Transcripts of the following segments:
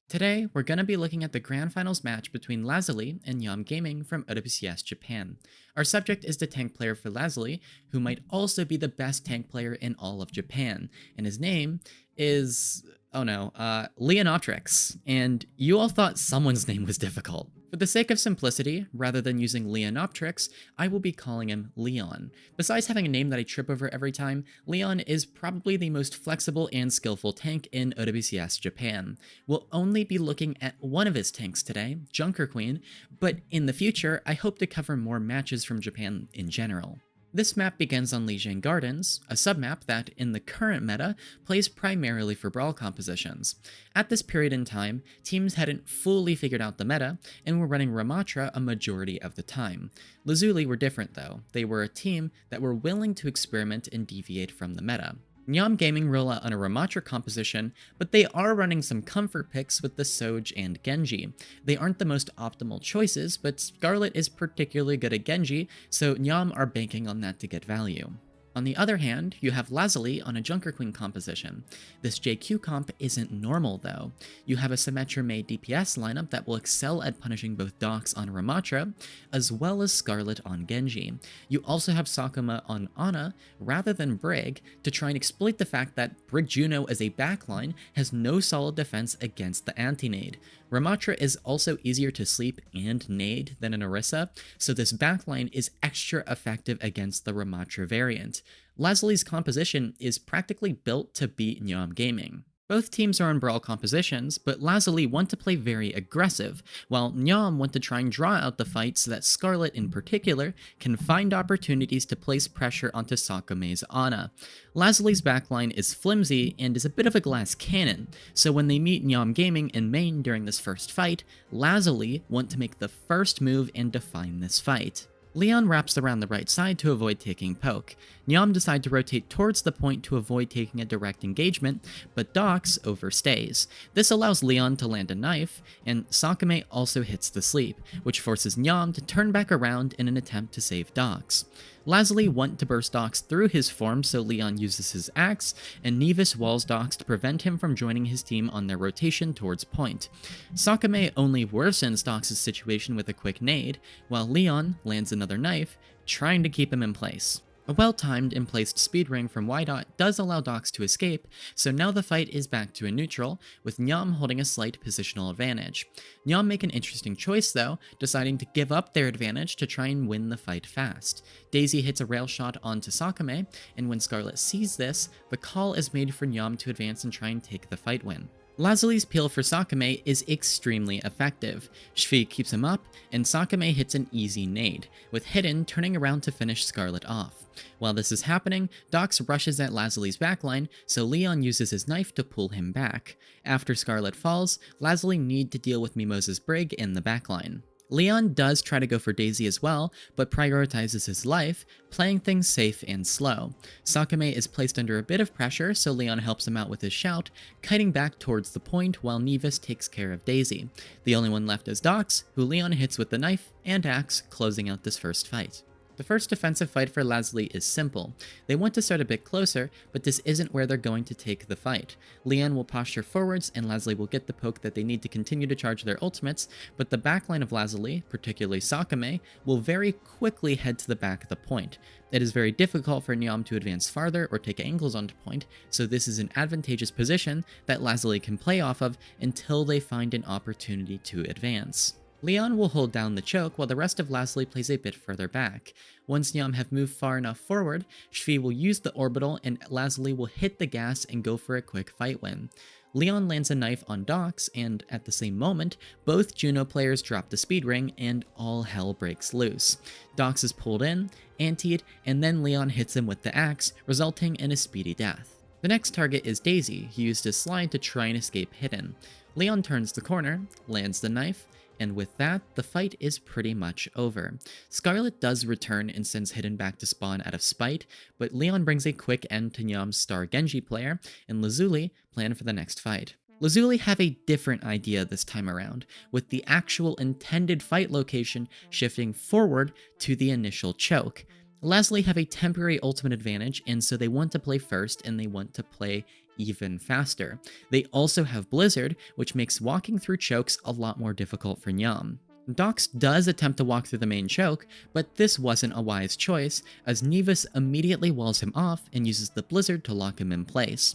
Today, we're going to be looking at the Grand Finals match between Lazuli and Yam Gaming from OWCS Japan. Our subject is the tank player for Lazuli, who might also be the best tank player in all of Japan, and his name is, Leonoptrix, and you all thought someone's name was difficult. For the sake of simplicity, rather than using Leonoptrix, I will be calling him Leon. Besides having a name that I trip over every time, Leon is probably the most flexible and skillful tank in OWCS Japan. We'll only be looking at one of his tanks today, Junkerqueen, but in the future, I hope to cover more matches from Japan in general. This map begins on Lijiang Gardens, a submap that, in the current meta, plays primarily for brawl compositions. At this period in time, teams hadn't fully figured out the meta, and were running Ramatra a majority of the time. Lazuli were different though. They were a team that were willing to experiment and deviate from the meta. Nyam Gaming roll out on a Ramatra composition, but they are running some comfort picks with the Soj and Genji. They aren't the most optimal choices, but Scarlet is particularly good at Genji, so Nyam are banking on that to get value. On the other hand, you have Lazuli on a Junkerqueen composition. This JQ comp isn't normal though. You have a Symmetra made DPS lineup that will excel at punishing both Dox on Ramatra, as well as Scarlet on Genji. You also have Sakuma on Ana, rather than Brig, to try and exploit the fact that Brig+Juno as a backline has no solid defense against the anti-nade. Ramatra is also easier to sleep and nade than an Orisa, so this backline is extra effective against the Ramatra variant. Lazuli's composition is practically built to beat Nyam Gaming. Both teams are on brawl compositions, but Lazuli want to play very aggressive, while Nyam want to try and draw out the fight so that Scarlet in particular can find opportunities to place pressure onto Sakume's Ana. Lazuli's backline is flimsy and is a bit of a glass cannon, so when they meet Nyam Gaming in main during this first fight, Lazuli want to make the first move and define this fight. Leon wraps around the right side to avoid taking poke. Nyam decide to rotate towards the point to avoid taking a direct engagement, but Dox overstays. This allows Leon to land a knife, and Sakume also hits the sleep, which forces Nyam to turn back around in an attempt to save Dox. Lazuli want to burst Dox through his form, so Leon uses his axe, and Nevis walls Dox to prevent him from joining his team on their rotation towards point. Sakume only worsens Dox's situation with a quick nade, while Leon lands another knife, trying to keep him in place. A well-timed and placed speed ring from Ydot does allow Dox to escape, so now the fight is back to a neutral, with Nyam holding a slight positional advantage. Nyam make an interesting choice though, deciding to give up their advantage to try and win the fight fast. Daisy hits a rail shot onto Sakume, and when Scarlet sees this, the call is made for Nyam to advance and try and take the fight win. Lazuli's peel for Sakume is extremely effective. Shvi keeps him up, and Sakume hits an easy nade, with Hidden turning around to finish Scarlet off. While this is happening, Dox rushes at Lazuli's backline, so Leon uses his knife to pull him back. After Scarlet falls, Lazuli need to deal with Mimosa's Brig in the backline. Leon does try to go for Daisy as well, but prioritizes his life, playing things safe and slow. Sakume is placed under a bit of pressure, so Leon helps him out with his shout, kiting back towards the point while Nevis takes care of Daisy. The only one left is Dox, who Leon hits with the knife and axe, closing out this first fight. The first defensive fight for Lazuli is simple. They want to start a bit closer, but this isn't where they're going to take the fight. Leon will posture forwards, and Lazuli will get the poke that they need to continue to charge their ultimates, but the backline of Lazuli, particularly Sakume, will very quickly head to the back of the point. It is very difficult for Nyam to advance farther or take angles onto point, so this is an advantageous position that Lazuli can play off of until they find an opportunity to advance. Leon will hold down the choke while the rest of Lazuli plays a bit further back. Once Nyam have moved far enough forward, Shvi will use the orbital and Lazuli will hit the gas and go for a quick fight win. Leon lands a knife on Dox, and at the same moment, both Juno players drop the speed ring and all hell breaks loose. Dox is pulled in, antied, and then Leon hits him with the axe, resulting in a speedy death. The next target is Daisy, who used his slide to try and escape Hidden. Leon turns the corner, lands the knife, and with that, the fight is pretty much over. Scarlet does return and sends Hidden back to spawn out of spite, but Leon brings a quick end to Nyam's star Genji player, and Lazuli plan for the next fight. Lazuli have a different idea this time around, with the actual intended fight location shifting forward to the initial choke. Lazuli have a temporary ultimate advantage, and so they want to play first and they want to play even faster. They also have Blizzard, which makes walking through chokes a lot more difficult for Nyam. Dox does attempt to walk through the main choke, but this wasn't a wise choice, as Nevis immediately walls him off and uses the Blizzard to lock him in place.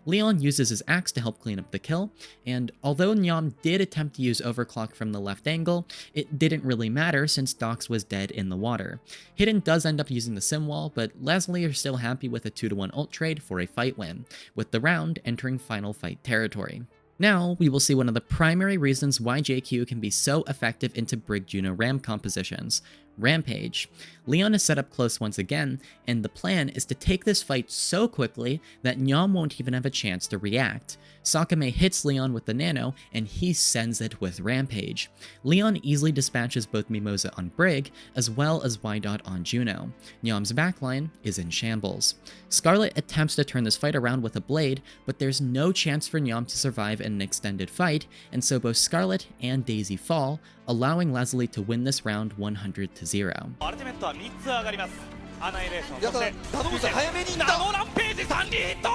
Leon uses his axe to help clean up the kill, and although Nyam did attempt to use overclock from the left angle, it didn't really matter since Dox was dead in the water. Hidden does end up using the sim wall, but Leslie are still happy with a 2-to-1 ult trade for a fight win, with the round entering final fight territory. Now, we will see one of the primary reasons why JQ can be so effective into Brig+Juno ram compositions: Rampage. Leon is set up close once again, and the plan is to take this fight so quickly that Nyam won't even have a chance to react. Sakame hits Leon with the nano, and he sends it with Rampage. Leon easily dispatches both Mimosa on Brig, as well as Y. on Juno. Nyam's backline is in shambles. Scarlet attempts to turn this fight around with a blade, but there's no chance for Nyam to survive in an extended fight, and so both Scarlet and Daisy fall, allowing Leslie to win this round 100-0. アルティメットは3つ上がります。アナイレーション、いやそして頼むぜ早めに行ったナノランページ3リヒット。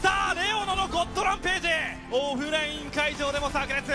さあレオノのゴッドランページ、オフライン会場でも炸裂。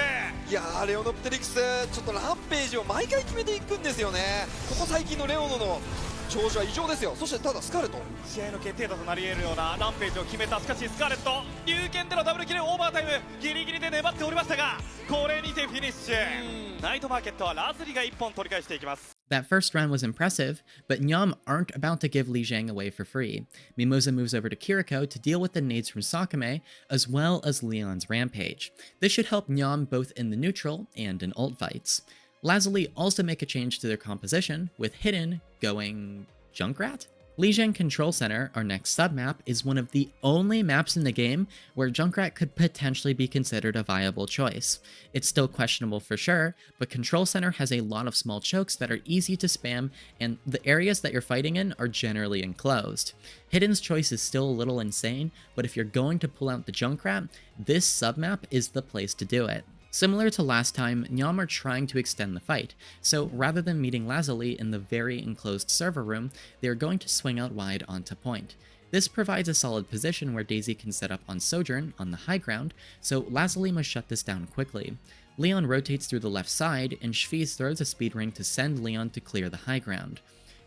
いやーレオノプテリクスちょっとランページを毎回決めていくんですよね。ここ最近のレオノの調子は異常ですよ。そしてただスカーレット試合の決定打となり得るようなランページを決めた。しかしスカーレット龍拳でのダブルキル、オーバータイムギリギリで粘っておりましたが、これにてフィニッシュ。ナイトマーケットはラズリが1本取り返していきます。 That first round was impressive, but Nyam aren't about to give Li Jiang away for free. Mimosa moves over to Kiriko to deal with the nades from Sakame, as well as Leon's Rampage. This should help Nyam both in the neutral and in ult fights. Lazuli also make a change to their composition, with Hidden going Junkrat? Lijiang Control Center, our next submap, is one of the only maps in the game where Junkrat could potentially be considered a viable choice. It's still questionable for sure, but Control Center has a lot of small chokes that are easy to spam, and the areas that you're fighting in are generally enclosed. Hidden's choice is still a little insane, but if you're going to pull out the Junkrat, this submap is the place to do it. Similar to last time, Nyam are trying to extend the fight, so rather than meeting Lazuli in the very enclosed server room, they are going to swing out wide onto point. This provides a solid position where Daisy can set up on Sojourn on the high ground, so Lazuli must shut this down quickly. Leon rotates through the left side, and Shviz throws a speed ring to send Leon to clear the high ground.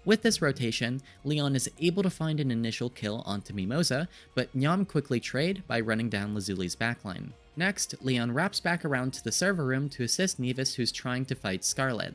With this rotation, Leon is able to find an initial kill onto Mimosa, but Nyam quickly trade by running down Lazuli's backline. Next, Leon wraps back around to the server room to assist Nevis, who's trying to fight Scarlet.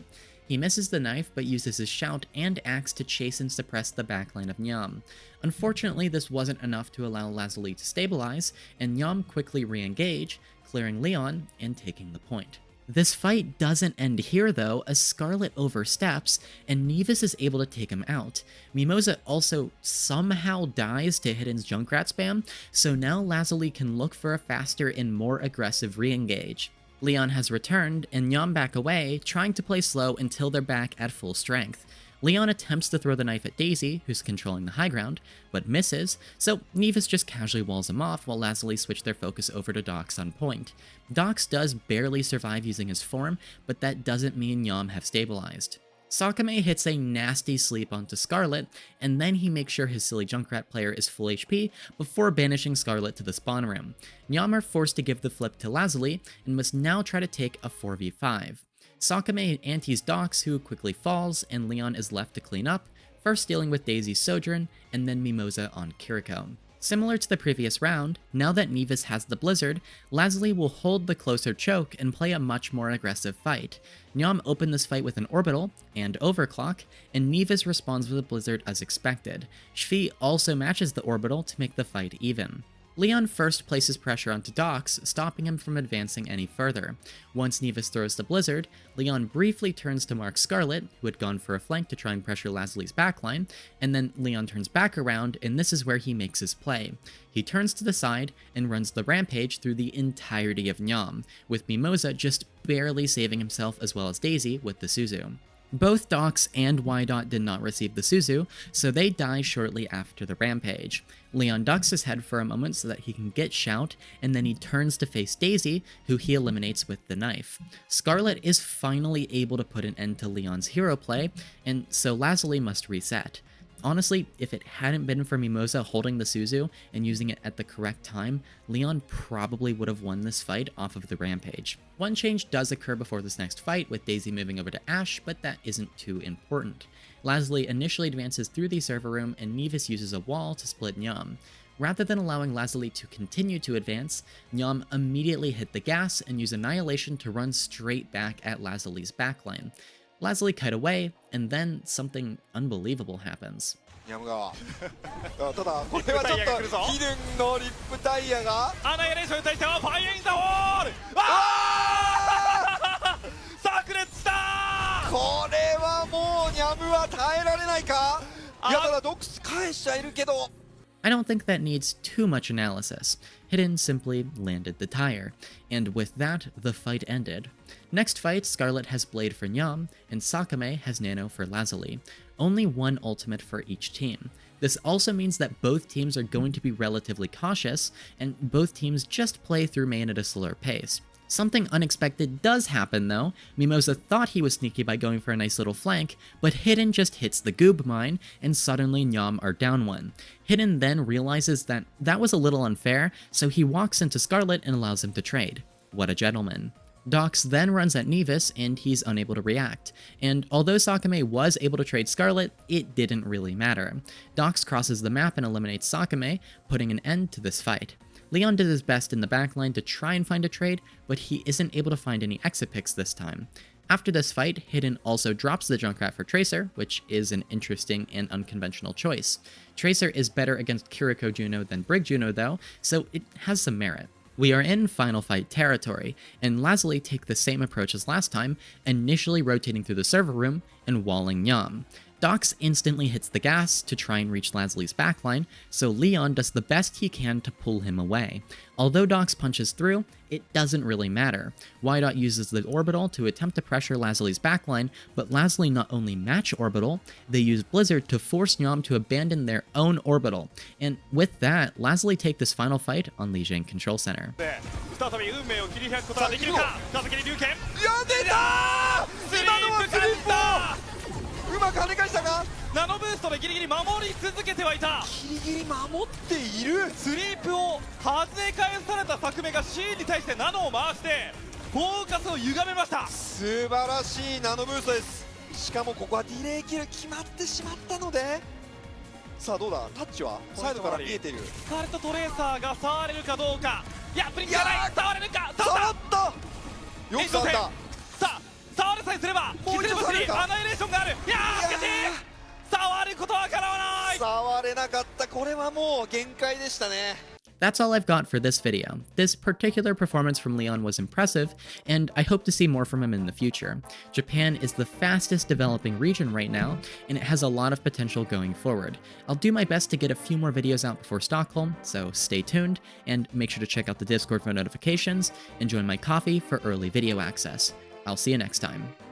He misses the knife but uses his shout and axe to chase and suppress the backline of Nyam. Unfortunately, this wasn't enough to allow Lazuli to stabilize, and Nyam quickly re-engage, clearing Leon and taking the point. This fight doesn't end here though, as Scarlet oversteps, and Nevis is able to take him out. Mimosa also somehow dies to Hidden's Junkrat spam, so now Lazuli can look for a faster and more aggressive re-engage. Leon has returned, and Nyam back away, trying to play slow until they're back at full strength. Leon attempts to throw the knife at Daisy, who's controlling the high ground, but misses, so Nevis just casually walls him off while Lazuli switch their focus over to Dox on point. Dox does barely survive using his form, but that doesn't mean Nyam have stabilized. Sakame hits a nasty sleep onto Scarlet, and then he makes sure his silly Junkrat player is full HP before banishing Scarlet to the spawn room. Nyam are forced to give the flip to Lazuli, and must now try to take a 4v5. Sakame antis Dox, who quickly falls, and Leon is left to clean up, first dealing with Daisy's Sojourn, and then Mimosa on Kiriko. Similar to the previous round, now that Nevis has the Blizzard, Lazuli will hold the closer choke and play a much more aggressive fight. Nyam opened this fight with an Orbital and Overclock, and Nevis responds with a Blizzard as expected. Shvi also matches the Orbital to make the fight even. Leon first places pressure onto Dox, stopping him from advancing any further. Once Nevis throws the Blizzard, Leon briefly turns to mark Scarlet, who had gone for a flank to try and pressure Lazuli's backline, and then Leon turns back around, and this is where he makes his play. He turns to the side and runs the Rampage through the entirety of Nyam, with Mimosa just barely saving himself as well as Daisy with the Suzu. Both Dox and Y. did not receive the Suzu, so they die shortly after the Rampage. Leon ducks his head for a moment so that he can get shout, and then he turns to face Daisy, who he eliminates with the knife. Scarlet is finally able to put an end to Leon's hero play, and so Lazuli must reset. Honestly, if it hadn't been for Mimosa holding the Suzu and using it at the correct time, Leon probably would have won this fight off of the Rampage. One change does occur before this next fight, with Daisy moving over to Ashe, but that isn't too important. Lazuli initially advances through the server room, and Nevis uses a wall to split Nyam. Rather than allowing Lazuli to continue to advance, Nyam immediately hit the gas and used Annihilation to run straight back at Lazuli's backline. Lazuli cut away, and then something unbelievable happens. ニャムがただこれはちょっとヒルンのリップタイヤがアナイレーションに対してはファイアインザウォールあー炸裂したこれはもうニャムは耐えられないかいやただドックス返しちゃいるけど I don't think that needs too much analysis. Hidden simply landed the tire, and with that, the fight ended. Next fight, Scarlet has Blade for Nyam, and Sakame has Nano for Lazuli. Only one ultimate for each team. This also means that both teams are going to be relatively cautious, and both teams just play through main at a slower pace. Something unexpected does happen though. Mimosa thought he was sneaky by going for a nice little flank, but Hidden just hits the goob mine, and suddenly Nyam are down one. Hidden then realizes that that was a little unfair, so he walks into Scarlet and allows him to trade. What a gentleman. Dox then runs at Nevis, and he's unable to react. And although Sakame was able to trade Scarlet, it didn't really matter. Dox crosses the map and eliminates Sakame, putting an end to this fight. Leon did his best in the backline to try and find a trade, but he isn't able to find any exit picks this time. After this fight, Hidden also drops the Junkrat for Tracer, which is an interesting and unconventional choice. Tracer is better against Junkerqueen than Brig+Juno though, so it has some merit. We are in final fight territory, and Lazuli take the same approach as last time, initially rotating through the server room and walling Nyam. Dox instantly hits the gas to try and reach Lazuli's backline, so Leon does the best he can to pull him away. Although Dox punches through, it doesn't really matter. Wydot uses the orbital to attempt to pressure Lazuli's backline, but Lazuli not only match orbital, they use Blizzard to force Nyam to abandon their own orbital. And with that, Lazuli take this final fight on Lijiang Control Center. 再び運命を切り開くことができるか風切り龍拳や出たー今のはスリープうまく跳ね返したがナノブーストでギリギリ守り続けてはいたギリギリ守っているスリープをはね返された作目が C に対してナノを回してフォーカスを歪めました素晴らしいナノブーストですしかもここはディレイキル決まってしまったのでさあどうだタッチはサイドから見えているスカーレットトレーサーが触れるかどうかいやブリンクがない触れるか触触っったよく触ったさあ触れさえすればもう一度触れるかアナイレーションがあるいやーしかし触ることは叶わない触れなかったこれはもう限界でしたね That's all I've got for this video. This particular performance from Leon was impressive, and I hope to see more from him in the future. Japan is the fastest developing region right now, and it has a lot of potential going forward. I'll do my best to get a few more videos out before Stockholm, so stay tuned, and make sure to check out the Discord for notifications, and join my coffee for early video access. I'll see you next time.